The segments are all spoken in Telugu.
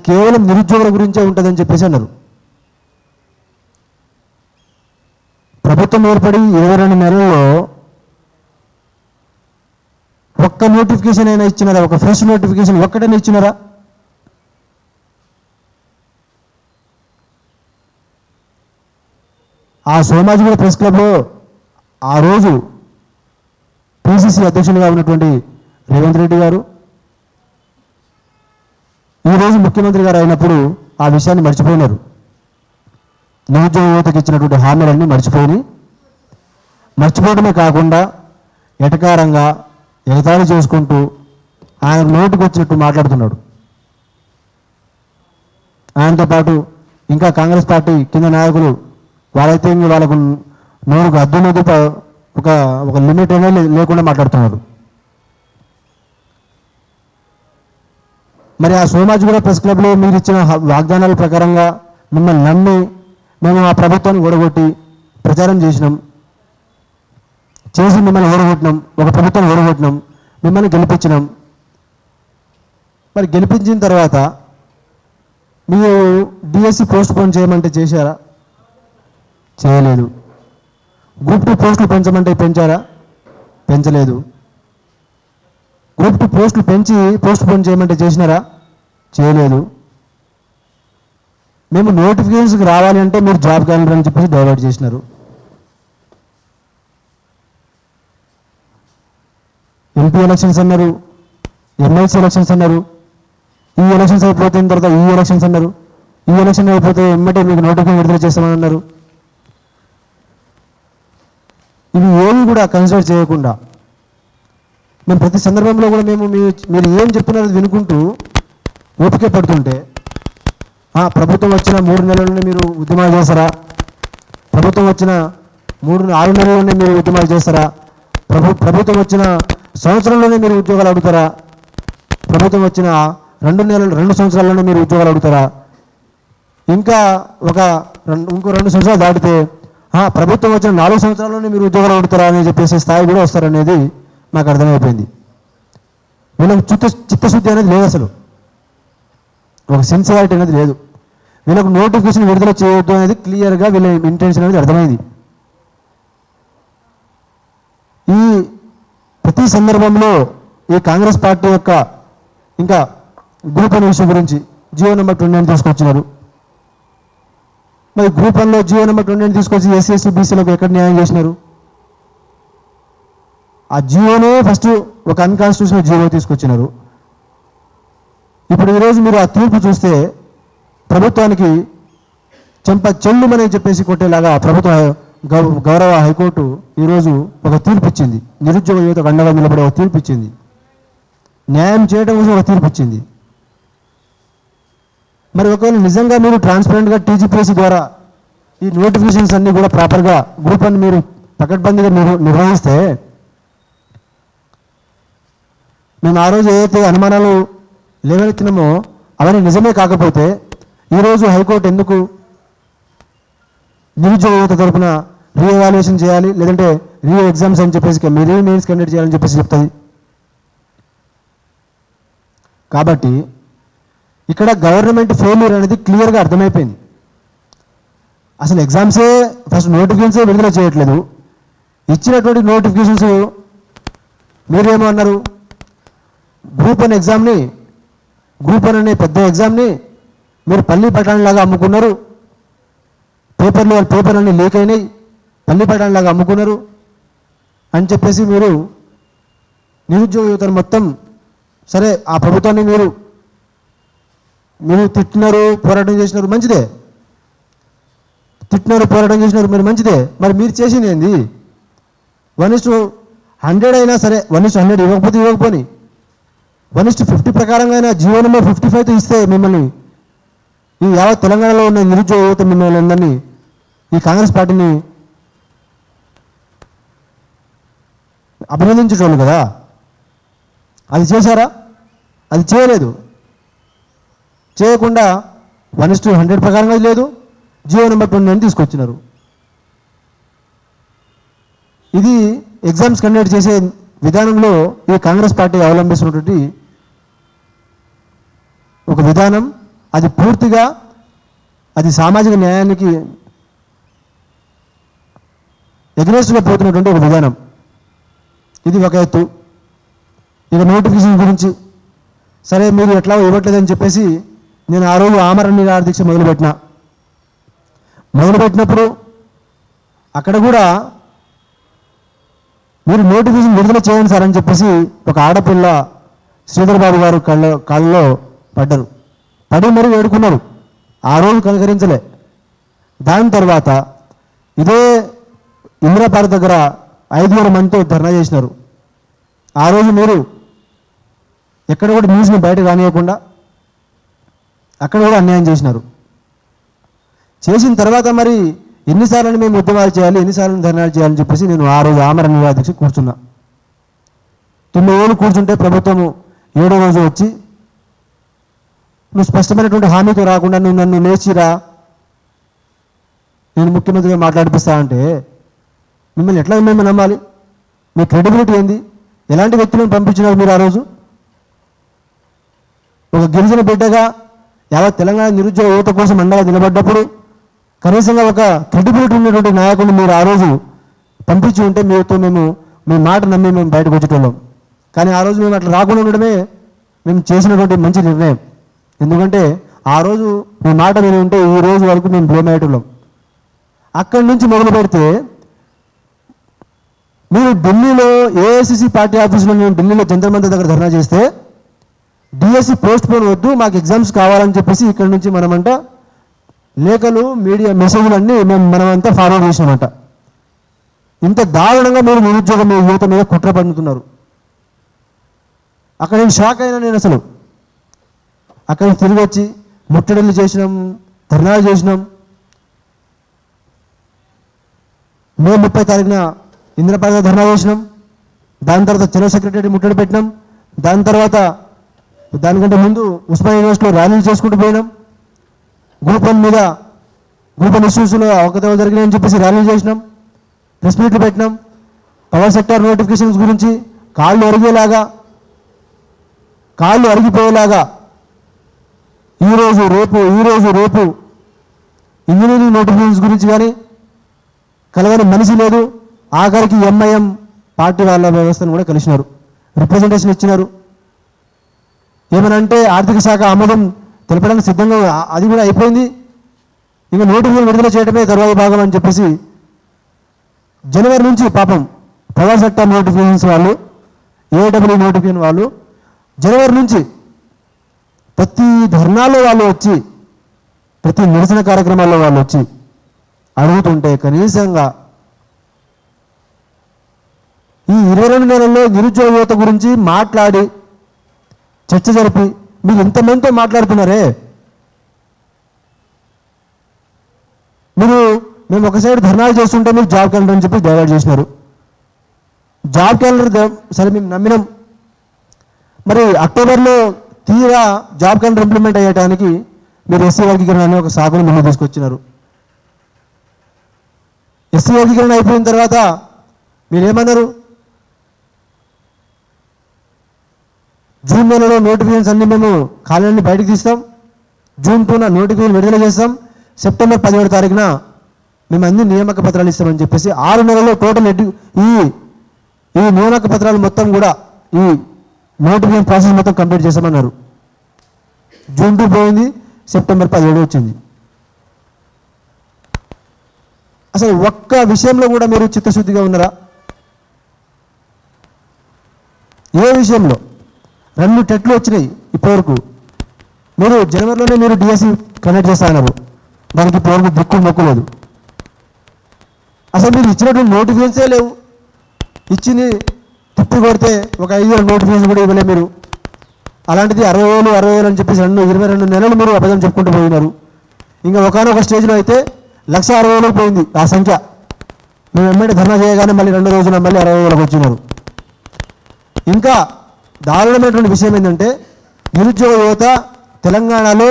కేవలం నిరుద్యోగుల గురించే ఉంటుందని చెప్పేసి అన్నారు. ప్రభుత్వం ఏర్పడి 22 నెలల్లో ఒక్క నోటిఫికేషన్ అయినా ఇచ్చినారా? ఒక ఫ్రెష్ నోటిఫికేషన్ ఒక్కటైనా ఇచ్చినారా? ఆ సోమాజిగూడ ప్రెస్ క్లబ్లో ఆ రోజు పిసిసి అధ్యక్షులుగా ఉన్నటువంటి రేవంత్ రెడ్డి గారు ఈరోజు ముఖ్యమంత్రి గారు అయినప్పుడు ఆ విషయాన్ని మర్చిపోయినారు. నిరుద్యోగ యువతకు ఇచ్చినటువంటి హామీలన్నీ మర్చిపోవడమే కాకుండా ఎటకారంగా ఎగతాళి చేసుకుంటూ ఆయన నోటికి వచ్చినట్టు మాట్లాడుతున్నాడు. ఆయనతో పాటు ఇంకా కాంగ్రెస్ పార్టీ కింద నాయకులు వాళ్ళైతే వాళ్ళకు నోరుకు అద్దున్నది ఒక లిమిట్ అనేది లేకుండా మాట్లాడుతున్నారు. మరి ఆ సోమాజిగూడ ప్రెస్ క్లబ్లో మీరు ఇచ్చిన వాగ్దానాల ప్రకారంగా మిమ్మల్ని నమ్మి మేము ఆ ప్రభుత్వాన్ని ఓడగొట్టి ప్రచారం చేసి మిమ్మల్ని ఓడగొట్టినాం, ఒక ప్రభుత్వాన్ని ఓడగొట్టినాం, మిమ్మల్ని గెలిపించినాం. మరి గెలిపించిన తర్వాత మీరు డిఎస్సి పోస్ట్ పోన్ చేయమంటే చేశారా? చేయలేదు. గ్రూప్ 2 పోస్టులు పెంచమంటే పెంచారా? పెంచలేదు. గ్రూప్ 2 పోస్టులు పెంచి పోస్ట్ పోన్ చేయమంటే చేసినారా? చేయలేదు. మేము నోటిఫికేషన్స్కి రావాలి అంటే మీరు జాబ్ క్యాలెండర్ అని చెప్పేసి డైవర్ట్ చేసినారు. ఎంపీ ఎలక్షన్స్ అన్నారు, ఎమ్మెల్సీ ఎలక్షన్స్ అన్నారు, ఈ ఎలక్షన్స్ అయిపోయిన తర్వాత ఈ ఎలక్షన్స్ అన్నారు, ఈ ఎలక్షన్ అయిపోతే ఎమ్మటే మీకు నోటిఫికేషన్ విడుదల చేస్తామని అన్నారు. ఇవి ఏవి కూడా కన్సిడర్ చేయకుండా మేము ప్రతి సందర్భంలో కూడా మీరు ఏం చెప్తున్నారో వినుకుంటూ ఓపిక పడుతుంటే ప్రభుత్వం వచ్చిన 3 నెలల్లోనే మీరు ఉద్యమాలు చేస్తారా? ప్రభుత్వం వచ్చిన 6 నెలల్లోనే మీరు ఉద్యమాలు చేస్తారా? ప్రభుత్వం వచ్చిన సంవత్సరంలోనే మీరు ఉద్యోగాలు అడుగుతారా? ప్రభుత్వం వచ్చిన 2 సంవత్సరాల్లోనే మీరు ఉద్యోగాలు అడుగుతారా? ఇంకా ఇంకో 2 సంవత్సరాలు దాటితే ప్రభుత్వం వచ్చిన 4 సంవత్సరాల్లోనే మీరు ఉద్యోగాలు అడుగుతారా అని చెప్పేసి స్థాయి కూడా వస్తారనేది నాకు అర్థమైపోయింది. వీళ్ళకి చిత్తశుద్ధి అనేది లేదు, అసలు ఒక సిన్సియారిటీ అనేది లేదు. వీళ్ళకు నోటిఫికేషన్ విడుదల చేయొద్దు అనేది క్లియర్గా వీళ్ళ ఇంటెన్షన్ అనేది అర్థమైంది. ఈ ప్రతి సందర్భంలో ఈ కాంగ్రెస్ పార్టీ యొక్క ఇంకా గ్రూప్ 1 విషయం గురించి జియో నెంబర్ 29 తీసుకొచ్చినారు. మరి గ్రూప్ 1లో జియో నెంబర్ 29 తీసుకొచ్చి ఎస్సీ బీసీలకు ఎక్కడ న్యాయం చేసినారు? ఆ జియోనే ఫస్ట్ ఒక అన్కాన్స్టిట్యూషనల్ జియో తీసుకొచ్చినారు. ఇప్పుడు ఈరోజు మీరు ఆ తీర్పు చూస్తే ప్రభుత్వానికి చెల్లుమని చెప్పేసి కొట్టేలాగా గౌరవ హైకోర్టు ఈరోజు ఒక తీర్పు ఇచ్చింది. నిరుద్యోగ యువతకు అండగా నిలబడే ఒక తీర్పు ఇచ్చింది. న్యాయం చేయడం కోసం ఒక తీర్పు ఇచ్చింది. మరి ఒకవేళ నిజంగా మీరు ట్రాన్స్పరెంట్గా టీజీపీఎస్సీ ద్వారా ఈ నోటిఫికేషన్స్ అన్నీ కూడా ప్రాపర్గా గ్రూప్ 1 మీరు పకడ్బందీగా నిర్వహిస్తే మేము ఆ రోజు ఏదైతే అనుమానాలు లేవనెత్తినామో అవన్నీ నిజమే కాకపోతే ఈరోజు హైకోర్టు ఎందుకు నిరుద్యోగ యువత తరఫున రీఎవాల్యుయేషన్ చేయాలి, లేదంటే ఎగ్జామ్స్ అని చెప్పేసి మెయిన్స్ కండక్ట్ చేయాలని చెప్పేసి చెప్తుంది? కాబట్టి ఇక్కడ గవర్నమెంట్ ఫెయిల్యూర్ అనేది క్లియర్గా అర్థమైపోయింది. అసలు ఎగ్జామ్సే ఫస్ట్ నోటిఫికేషన్సే విడుదల చేయట్లేదు. ఇచ్చినటువంటి నోటిఫికేషన్స్ మీరేమో అన్నారు, గ్రూప్ 1 ఎగ్జామ్ని, గ్రూప్ 1 అనే పెద్ద ఎగ్జామ్ని మీరు పల్లి పటాన్లాగా అమ్ముకున్నారు. పేపర్లు లీక్ అయినాయి, పల్లి పటాన్లాగా అమ్ముకున్నారు అని చెప్పేసి మీరు నిరుద్యోగ యువతను మొత్తం సరే ఆ ప్రభుత్వాన్ని మీరు తిట్టినారు, పోరాటం చేసినారు, మంచిదే. తిట్టినారు, పోరాటం చేసినారు, మీరు మంచిదే. మరి మీరు చేసింది ఏంది? 1:100 అయినా సరే, 1:100 ఇవ్వకపోని 1:50 ప్రకారంగా అయినా జియో నెంబర్ 55తో ఇస్తే మిమ్మల్ని ఈ యావత్ తెలంగాణలో ఉన్న నిరుద్యోగ యువత మిమ్మల్ని అందరినీ ఈ కాంగ్రెస్ పార్టీని అభినందించేటోళ్ళు కదా. అది చేశారా? అది చేయలేదు. చేయకుండా 1:100 ప్రకారంగా లేదు, జియో నెంబర్ 29 తీసుకొచ్చినారు. ఇది ఎగ్జామ్స్ కండక్ట్ చేసే విధానంలో ఈ కాంగ్రెస్ పార్టీ అవలంబిస్తున్నటువంటి ఒక విధానం. అది పూర్తిగా అది సామాజిక న్యాయానికి ఎగ్నెస్ట్గా పోతున్నటువంటి ఒక విధానం. ఇది ఒక ఎత్తు. ఇక నోటిఫికేషన్ గురించి సరే మీరు ఎట్లా ఇవ్వట్లేదని చెప్పేసి నేను ఆ రోజు ఆమరణ నిరాహార దీక్ష మొదలుపెట్టినప్పుడు అక్కడ కూడా మీరు నోటిఫికేషన్ విడుదల చేయండి సార్ అని చెప్పేసి ఒక ఆడపిల్ల శ్రీధర్ బాబు గారు కాళ్ళలో పడి మరీ వేడుకున్నారు. ఆ రోజు కనికరించలే. దాని తర్వాత ఇదే ఇందిరా పార్క్ దగ్గర 5,000 మందితో ధర్నా చేసినారు. ఆ రోజు మీరు ఎక్కడ కూడా న్యూస్ని బయట రానియకుండా అక్కడ కూడా అన్యాయం చేసినారు. చేసిన తర్వాత మరి ఎన్నిసార్లు మేము ఉద్యమాలు చేయాలి, ఎన్నిసార్లు ధర్నాలు చేయాలని చెప్పేసి నేను ఆ రోజు ఆమరణ నిరాహార దీక్ష కూర్చున్నా. 9 రోజులు కూర్చుంటే ప్రభుత్వము 7వ రోజు వచ్చి నువ్వు స్పష్టమైనటువంటి హామీతో రాకుండా నువ్వు నన్ను లేచిరా నేను ముఖ్యమంత్రిగా మాట్లాడిపిస్తా అంటే మిమ్మల్ని ఎట్లా మేము నమ్మాలి? మీ క్రెడిబిలిటీ ఏంది? ఎలాంటి వ్యక్తులను పంపించినారు మీరు ఆ రోజు? ఒక గిరిజన బిడ్డగా యావత్ తెలంగాణ నిరుద్యోగ యువత కోసం అండగా నిలబడ్డప్పుడు కనీసంగా ఒక క్రెడిబిలిటీ ఉన్నటువంటి నాయకుడిని మీరు ఆ రోజు పంపించి ఉంటే మీతో మీ మాట నమ్మి మేము బయటకు వచ్చేటోళ్ళం. కానీ ఆ రోజు మేము అట్లా రాకుండా ఉండడమే మేము చేసినటువంటి మంచి నిర్ణయం. ఎందుకంటే ఆ రోజు మీ మాట విని ఉంటే ఈ రోజు వరకు మేము బ్లేమ్ అయ్యేటోళ్ళం. అక్కడి నుంచి మొదలు పెడితే మీరు ఢిల్లీలో ఏఐసిసి పార్టీ ఆఫీసులో మేము ఢిల్లీలో జంతర్ మంతర్ దగ్గర ధర్నా చేస్తే డిఎస్సి పోస్ట్ పోన్ వద్దు మాకు ఎగ్జామ్స్ కావాలని చెప్పేసి ఇక్కడ నుంచి మనమంట లేఖలు మీడియా మెసేజ్లు అన్నీ మనమంతా ఫార్వర్డ్ చేసినామంట. ఇంత దారుణంగా మీరు నిరుద్యోగం యువత మీద కుట్ర పన్నుతున్నారు. అక్కడ నేను షాక్ అయినా. నేను అసలు అక్కడ తిరిగి వచ్చి ముట్టడిలు చేసినాం, ధర్నాలు చేసినాం. మే 30 తారీఖున ఇంద్రపార్క్ ధర్నా చేసినాం. దాని తర్వాత చలో సెక్రటరీ ముట్టడి పెట్టినాం. దాని తర్వాత దానికంటే ముందు ఉస్మానియా యూనివర్సిటీలో ర్యాలీలు చేసుకుంటూ పోయినాం. గ్రూప్ 1 మీద గ్రూప్ 1 ఇష్యూస్లో అవకతవకలు జరిగినాయని చెప్పేసి ర్యాలీలు చేసినాం, ప్రెస్ మీట్లు పెట్టినాం. పవర్ సెక్టార్ నోటిఫికేషన్స్ గురించి కాళ్ళు అరిగిపోయేలాగా ఈరోజు రేపు ఇంజనీరింగ్ నోటిఫికేషన్స్ గురించి కానీ కలగని మనిషి లేదు. ఆఖరికి ఎంఐఎం పార్టీ వాళ్ళ వ్యవస్థను కూడా కలిసినారు, రిప్రజెంటేషన్ ఇచ్చినారు. ఏమనంటే ఆర్థిక శాఖ ఆమోదం తెలపడానికి సిద్ధంగా అది కూడా అయిపోయింది. ఇంకా నోటిఫికేషన్ విడుదల చేయడమే తర్వాత భాగం అని చెప్పేసి జనవరి నుంచి పాపం పవర్ సెక్టార్ నోటిఫికేషన్స్ వాళ్ళు, ఏడబ్ల్యూ నోటిఫికేషన్ వాళ్ళు జనవరి నుంచి ప్రతి ధర్నాలో వాళ్ళు వచ్చి, ప్రతి నిరసన కార్యక్రమాల్లో వాళ్ళు వచ్చి అడుగుతుంటే కనీసంగా ఈ 22 నెలల్లో నిరుద్యోగ యువత గురించి మాట్లాడి చర్చ జరిపి మీరు ఇంతమందితో మాట్లాడుతున్నారే. మేము ఒక సైడ్ ధర్నాలు చేస్తుంటే మీరు జాబ్ క్యాలెండర్ అని చెప్పి డైవర్ట్ చేసినారు. జాబ్ క్యాలెండర్ సరే మేము నమ్మినాం. మరి అక్టోబర్లో తీరా జాబ్ క్యాలెండర్ ఇంప్లిమెంట్ అయ్యడానికి మీరు ఎస్సీ వర్గీకరణ అనే ఒక సాగును ముందు తీసుకొచ్చినారు. ఎస్సీ వర్గీకరణ అయిపోయిన తర్వాత మీరేమన్నారు? జూన్ నెలలో నోటిఫికేషన్స్ అన్ని మేము ఖాళీలన్నీ బయటకు తీస్తాం, జూన్ 2న నోటిఫికేషన్ విడుదల చేస్తాం, సెప్టెంబర్ 17వ తారీఖున మేము అన్ని నియామక పత్రాలు ఇస్తామని చెప్పేసి 6 నెలల్లో టోటల్ ఈ నియామక పత్రాలు మొత్తం కూడా ఈ నోటిఫికేషన్ ప్రాసెస్ మొత్తం కంప్లీట్ చేస్తామన్నారు. జూన్ 2 పోయింది, సెప్టెంబర్ 17 వచ్చింది. అసలు ఒక్క విషయంలో కూడా మీరు చిత్తశుద్ధిగా ఉన్నారా? ఏ విషయంలో? 2 టెట్లు వచ్చినాయి ఇప్పటివరకు. మీరు జనవరిలోనే మీరు డిఎస్సి కండక్ట్ చేస్తారన్నారు, దానికి ఇప్పటివరకు దిక్కు మొక్కలేదు. అసలు మీరు ఇచ్చినటువంటి నోటిఫికేషన్సే లేవు. ఇచ్చింది తిప్పి కొడితే ఒక 5 నోటిఫికేషన్ కూడా ఇవ్వలేదు మీరు. అలాంటిది 60,000 అని చెప్పేసి 22 నెలలు మీరు అబద్ధం చెప్పుకుంటూ పోయినారు. ఇంకా ఒకనొక స్టేజ్లో అయితే 1,60,000 పోయింది ఆ సంఖ్య. మేము ఎమ్మటి ధర్నా చేయగానే మళ్ళీ 2 రోజున మళ్ళీ 60,000 వచ్చినారు. ఇంకా దారుణమైనటువంటి విషయం ఏంటంటే నిరుద్యోగ యువత తెలంగాణలో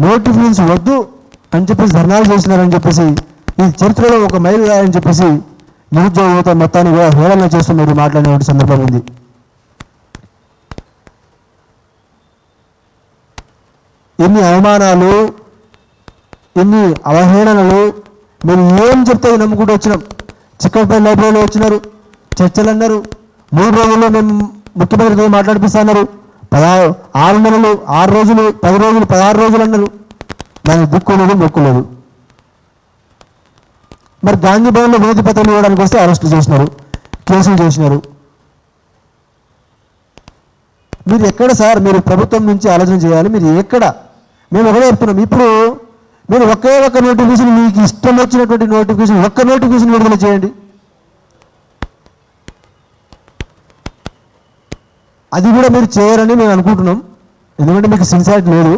నోటిఫికేషన్స్ వద్దు అని చెప్పేసి ధర్నాలు చేసినారని చెప్పేసి ఈ చరిత్రలో ఒక మైలు రాయని చెప్పేసి నిరుద్యోగ యువత మొత్తాన్ని కూడా హేళన చేస్తూ మీరు మాట్లాడినటువంటి సందర్భం ఉంది. ఎన్ని అవమానాలు, ఎన్ని అవహేళనలు, మీరు ఏం చెప్తే నమ్ముకుంటూ వచ్చినాం. చిక్కడపల్లి లైబ్రరీలో వచ్చినారు, చర్చలు అన్నారు, 3 రోజుల్లో మేము ముఖ్యమంత్రితో మాట్లాడిపిస్తున్నారు, 6 నెలలు, 6 రోజులు, 10 రోజులు, 16 రోజులు అన్నారు. దానికి దిక్కులేదు, మొక్కులేదు. మరి గాంధీ భవన్లో వినతి పత్రాలు ఇవ్వడానికి వస్తే అరెస్టు చేసినారు, కేసులు చేసినారు. మీరు ఎక్కడ సార్? మీరు ప్రభుత్వం నుంచి ఆలోచన చేయాలి. మీరు ఎక్కడ? మేము ఒకటే చెప్తున్నాం. ఇప్పుడు మీరు ఒకే ఒక్క నోటిఫికేషన్, మీకు ఇష్టం వచ్చినటువంటి నోటిఫికేషన్, ఒక్క నోటిఫికేషన్ విడుదల చేయండి. అది కూడా మీరు చేయరని మేము అనుకుంటున్నాం. ఎందుకంటే మీకు సిన్సియారిటీ లేదు.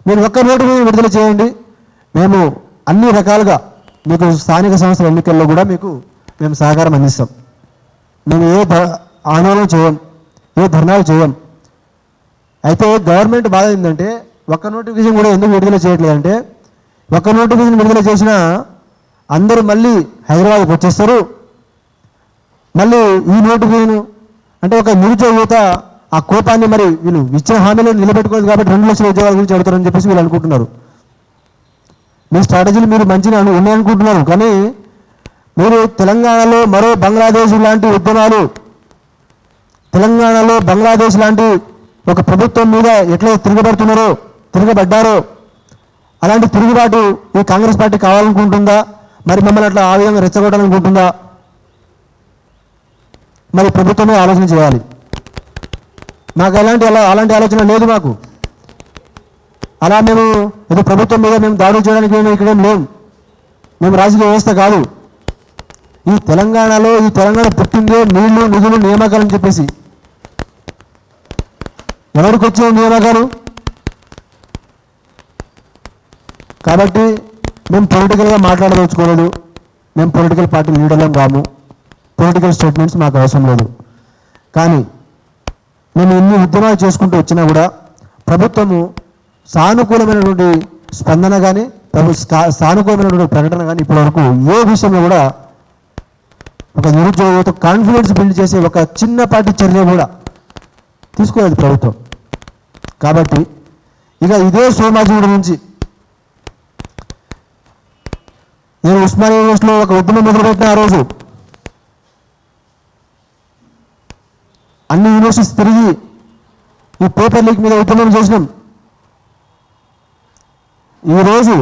మీరు ఒక్క నోటిఫికేషన్ విడుదల చేయండి. మేము అన్ని రకాలుగా మీకు స్థానిక సంస్థల ఎన్నికల్లో కూడా మేము సహకారం అందిస్తాం. మేము ఏ ఆందోళన చేయం, ఏ ధర్నాలు చేయం. అయితే గవర్నమెంట్ బాధ ఏంటంటే ఒక్క నోటిఫికేషన్ కూడా ఎందుకు విడుదల చేయట్లేదంటే, ఒక్క నోటిఫికేషన్ విడుదల చేసినా అందరూ మళ్ళీ హైదరాబాద్కి వచ్చేస్తారు. మళ్ళీ ఈ నోటిఫికేషన్ అంటే ఒక నిరుద్యోగ యువత ఆ కోపాన్ని మరి వీళ్ళు ఇచ్చిన హామీలను నిలబెట్టుకోలేదు కాబట్టి 2 లక్షల ఉద్యోగాల గురించి అడుగుతారని చెప్పేసి వీళ్ళు అనుకుంటున్నారు. మీ స్ట్రాటజీలు మీరు మంచిగా ఉన్నాయనుకుంటున్నారు. కానీ మీరు తెలంగాణలో మరో బంగ్లాదేశ్ లాంటి ఉద్యమాలు, తెలంగాణలో బంగ్లాదేశ్ లాంటి ఒక ప్రభుత్వం మీద ఎట్లా తిరగబడ్డారో అలాంటి తిరుగుబాటు ఈ కాంగ్రెస్ పార్టీ కావాలనుకుంటుందా? మరి మమ్మల్ని అట్లా ఆ విధంగా రెచ్చగొట్టాలనుకుంటుందా? మరి ప్రభుత్వమే ఆలోచన చేయాలి. మాకు అలాంటి ఆలోచన లేదు. మాకు అలా మేము ఏదో ప్రభుత్వం మీద మేము దాడులు చేయడానికి ఇక్కడేం లేవు. మేము రాజకీయ వ్యవస్థ కాదు. ఈ తెలంగాణ పుట్టిందే నీళ్లు, నిధులు, నియామకాలని చెప్పేసి. ఎవరికి వచ్చిన నియామకాలు? కాబట్టి మేము పొలిటికల్గా మాట్లాడదలుచుకోలేదు. మేము పొలిటికల్ పార్టీ లీడర్లం కాము. పొలిటికల్ స్టేట్మెంట్స్ మాకు అవసరం లేదు. కానీ మేము ఎన్ని ఉద్యమాలు చేసుకుంటూ వచ్చినా కూడా ప్రభుత్వము సానుకూలమైనటువంటి స్పందన కానీ సానుకూలమైనటువంటి ప్రకటన కానీ ఇప్పటివరకు ఏ విషయంలో కూడా ఒక నిరుద్యోగ కాన్ఫిడెన్స్ బిల్డ్ చేసే ఒక చిన్నపాటి చర్య కూడా తీసుకోలేదు ప్రభుత్వం. కాబట్టి ఇక ఇదే సోమాజిగూడ నుంచి నేను ఉస్మానియా యూనివర్సిటీలో ఒక ఉద్యమం మొదలుపెట్టిన ఆ రోజు అన్ని యూనివర్సిటీస్ తిరిగి ఈ పేపర్ లీక్ మీద ఉద్యమం చేసినాం. ఈరోజు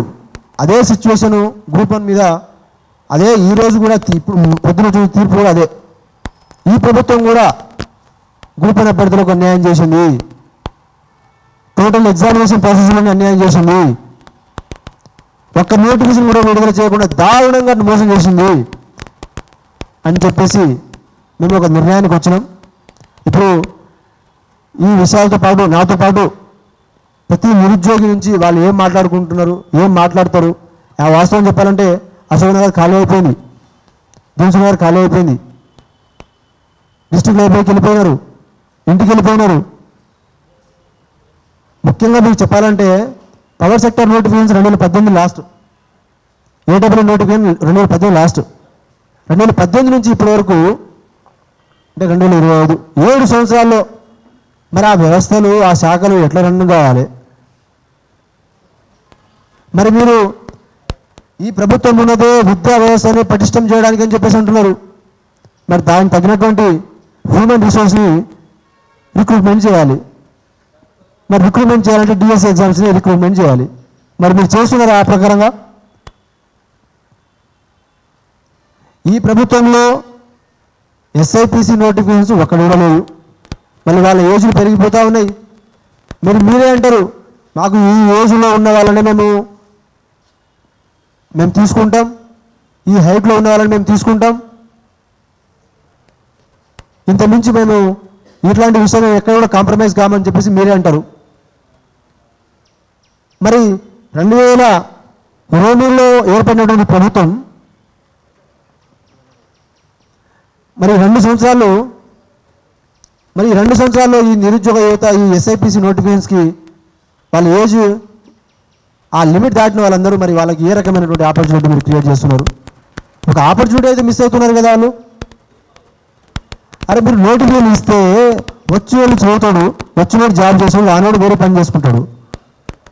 అదే సిచ్యువేషను గ్రూప్ 1 మీద అదే. ఈరోజు కూడా ఇప్పుడు పొద్దున తీర్పు కూడా అదే. ఈ ప్రభుత్వం కూడా గ్రూప్ 1 అభ్యర్థులకు అన్యాయం చేసింది. టోటల్ ఎగ్జామినేషన్ ప్రాసెస్లోనే అన్యాయం చేసింది. ఒక్క నోటిఫికేషన్ కూడా విడుదల చేయకుండా దారుణంగా మోసం చేసింది అని చెప్పేసి మేము ఒక నిర్ణయానికి వచ్చినాం. ఇప్పుడు ఈ విషయాలతో పాటు నాతో పాటు ప్రతి నిరుద్యోగి నుంచి వాళ్ళు ఏం మాట్లాడుకుంటున్నారు, ఏం మాట్లాడతారు, ఆ వాస్తవం చెప్పాలంటే అశోక్ నగర్ ఖాళీ అయిపోయింది, దిల్సుఖ్ నగర్ ఖాళీ అయిపోయింది, డిస్ట్రిక్ట్ లైబ్రరీకి వెళ్ళిపోయినారు, ఇంటికి వెళ్ళిపోయినారు. ముఖ్యంగా మీకు చెప్పాలంటే power sector notification 2018 last, A W notification 2018 last. 2018 నుంచి ఇప్పటి వరకు అంటే 2025 7 సంవత్సరాల్లో మరి ఆ వ్యవస్థలు, ఆ శాఖలు ఎట్లా రన్ కావాలి? మరి మీరు ఈ ప్రభుత్వం ఉన్నదే విద్యా వ్యవస్థని పటిష్టం చేయడానికి అని చెప్పేసి అంటున్నారు. మరి దానికి తగినటువంటి హ్యూమన్ రిసోర్స్ని రిక్రూట్మెంట్ చేయాలి. మరి రిక్రూట్మెంట్ చేయాలంటే డిఎస్సి ఎగ్జామ్స్ని రిక్రూట్మెంట్ చేయాలి. మరి మీరు చేస్తున్నారు ఆ ప్రకారంగా? ఈ ప్రభుత్వంలో ఎస్ఐపిసి నోటిఫికేషన్స్ ఒక్కడ ఇవ్వలేదు. మళ్ళీ వాళ్ళ ఏజ్లు పెరిగిపోతూ ఉన్నాయి. మీరే అంటారు మాకు ఈ ఏజ్లో ఉన్న వాళ్ళనే మేము తీసుకుంటాం, ఈ హైట్లో ఉన్న వాళ్ళని మేము తీసుకుంటాం, ఇంత మించి మేము ఇట్లాంటి విషయం ఎక్కడ కూడా కాంప్రమైజ్ కామని చెప్పేసి మీరే అంటారు. మరి 2023లో ఏర్పడినటువంటి ప్రభుత్వం మరి 2 సంవత్సరాల్లో ఈ నిరుద్యోగ యువత ఈ ఎస్ఐపిసి నోటిఫికేషన్స్కి వాళ్ళ ఏజ్ ఆ లిమిట్ దాటిన వాళ్ళందరూ మరి వాళ్ళకి ఏ రకమైనటువంటి ఆపర్చునిటీ మీరు క్రియేట్ చేస్తున్నారు? ఒక ఆపర్చునిటీ అయితే మిస్ అవుతున్నారు కదా వాళ్ళు. అరే మీరు నోటిఫికేషన్ ఇస్తే వచ్చి వాళ్ళు చదువుతాడు, వచ్చినోడు జాబ్ చేసాడు, ఆనోడు వేరే పని చేసుకుంటాడు.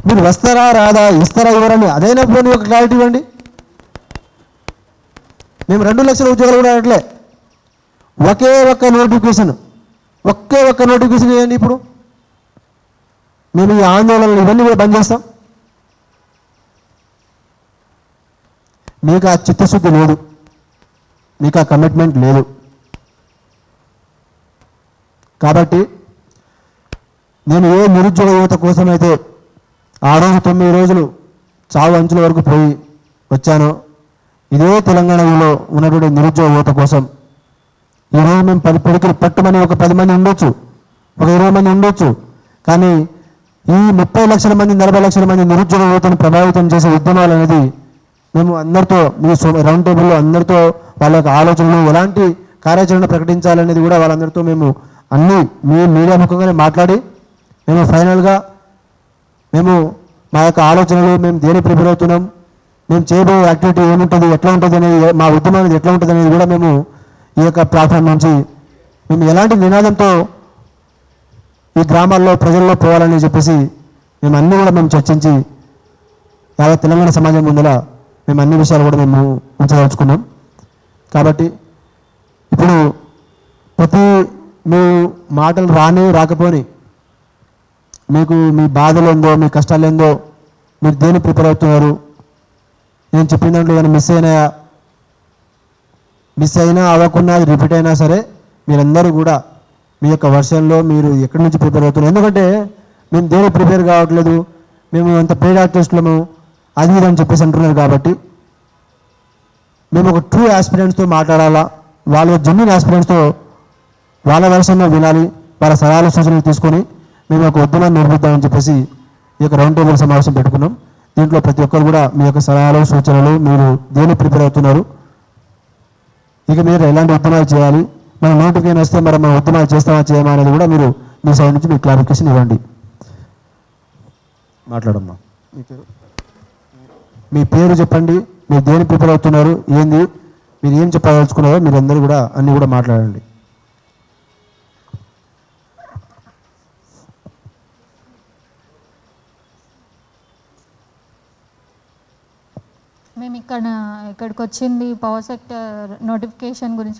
మీరు వస్తారా రాదా, ఇస్తారా ఇవ్వరని అదైనా పోనీ ఒక క్లారిటీ ఇవ్వండి. మేము 2 లక్షల ఉద్యోగాలు కూడా అట్లే ఒకే ఒక్క నోటిఫికేషన్ వేయండి. ఇప్పుడు మేము ఈ ఆందోళనలు ఇవన్నీ కూడా బంద్ చేస్తాం. మీకు ఆ చిత్తశుద్ధి లేదు, మీకు ఆ కమిట్మెంట్ లేదు. కాబట్టి నేను ఏ నిరుద్యోగ యువత కోసమైతే ఆ రోజు 9 రోజులు చావు అంచుల వరకు పోయి వచ్చానో, ఇదే తెలంగాణలో ఉన్నటువంటి నిరుద్యోగ యువత కోసం ఈరోజు మేము 10 పిడికిలు పట్టుమని ఒక 10 మంది ఉండొచ్చు, ఒక 20 మంది ఉండొచ్చు. కానీ ఈ 30 లక్షల మంది 40 లక్షల మంది నిరుద్యోగ యువతను ప్రభావితం చేసే ఉద్యమాలు అనేది మేము అందరితో మీ రౌండ్ టేబుల్లో అందరితో వాళ్ళ యొక్క ఆలోచనలు ఎలాంటి కార్యాచరణ ప్రకటించాలనేది కూడా వాళ్ళందరితో మేము అన్నీ మీ మీడియా ముఖంగానే మాట్లాడి మేము ఫైనల్గా మేము మా యొక్క ఆలోచనలు మేము దేని ప్రిపేర్ అవుతున్నాం, మేము చేయబోయే యాక్టివిటీ ఏముంటుంది, ఎట్లా ఉంటుంది అనేది, మా ఉద్యమం అనేది ఎట్లా ఉంటుంది అనేది కూడా మేము ఈ యొక్క ప్లాట్ఫామ్ నుంచి మేము ఎలాంటి నినాదంతో ఈ గ్రామాల్లో ప్రజల్లో పోవాలని చెప్పేసి మేము అన్నీ కూడా మేము చర్చించి యావత్ తెలంగాణ సమాజం ముందర మేము అన్ని విషయాలు కూడా మేము ఉంచదలుచుకున్నాం. కాబట్టి ఇప్పుడు ప్రతి మీ మాటలు రాకపోని మీకు మీ బాధలు ఏందో, మీ కష్టాలు ఏందో, మీరు దేని ప్రిపేర్ అవుతున్నారు, నేను చెప్పిన దాంట్లో ఏమైనా మిస్ అయినా అవ్వకున్నా అది రిపీట్ అయినా సరే మీరందరూ కూడా మీ యొక్క వర్షన్లో మీరు ఎక్కడి నుంచి ప్రిపేర్ అవుతున్నారు. ఎందుకంటే మేము దేని ప్రిపేర్ కావట్లేదు, మేము అంత పెయిడ్ ఆర్టిస్టులము అది ఇది అని చెప్పేసి అంటున్నారు. కాబట్టి మేము ఒక ట్రూ ఆస్పిరెంట్స్తో మాట్లాడాలా, వాళ్ళ జెన్యూన్ ఆస్పిరెంట్స్తో వాళ్ళ వర్షన్లో వినాలి, వాళ్ళ సలహాలు సూచనలు తీసుకొని మేము ఒక ఉద్యమాన్ని నిర్మిద్దామని చెప్పేసి ఈ యొక్క రౌండ్ టేబుల్ సమావేశం పెట్టుకున్నాం. దీంట్లో ప్రతి ఒక్కరు కూడా మీ యొక్క సలహాలు సూచనలు, మీరు దేని ప్రిపేర్ అవుతున్నారు, ఇక మీరు ఎలాంటి ఉద్యమాలు చేయాలి, మన నోటిఫికేషన్ వస్తే మరి మనం ఉద్యమాలు చేస్తామా చేయమా అనేది కూడా మీరు మీ సైడ్ నుంచి మీరు క్లారిఫికేషన్ ఇవ్వండి. మాట్లాడమ్మా. మీ పేరు చెప్పండి, మీరు దేని ప్రిపేర్ అవుతున్నారు, ఏంది, మీరు ఏం చెప్పదలుచుకున్నారో మీరు అందరూ కూడా అన్నీ కూడా మాట్లాడండి. మేము ఇక్కడికి వచ్చింది పవర్ సెక్టర్ నోటిఫికేషన్ గురించి